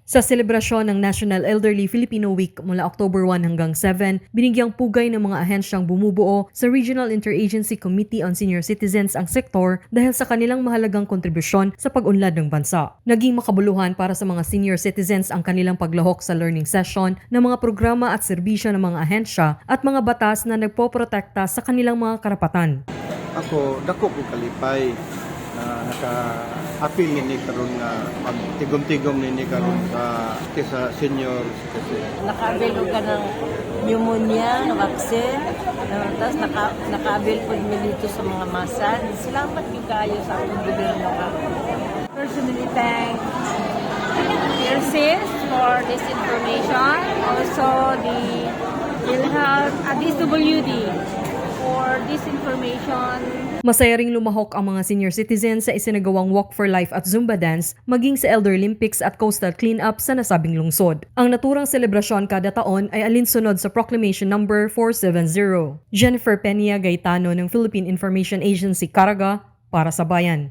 Sa selebrasyon ng National Elderly Filipino Week mula October 1 hanggang 7, binigyang pugay ng mga ahensyang bumubuo sa Regional Interagency Committee on Senior Citizens ang sektor dahil sa kanilang mahalagang kontribusyon sa pag-unlad ng bansa. Naging makabuluhan para sa mga senior citizens ang kanilang paglahok sa learning session ng mga programa at serbisyo ng mga ahensya at mga batas na nagpoprotekta sa kanilang mga karapatan. Ako, dako ko kalipay na naka-appeal nini karon nga tigom-tigom nini karon sa senior citizen. Naka-avail ka ng pneumonia, ng vaccine, tapos naka-avail po dito sa mga masa. Salamat yung kayo sa ating gobyerno ka. Personally thank PRCS for this information. Also the PhilHealth at DSWD for this information. Masaya ring lumahok ang mga senior citizens sa isinagawang Walk for Life at Zumba Dance, maging sa Elder Olympics at Coastal Cleanup sa nasabing lungsod. Ang naturang selebrasyon kada taon ay alinsunod sa Proclamation No. 470. Jennifer Peña Gaetano ng Philippine Information Agency Caraga para sa Bayan.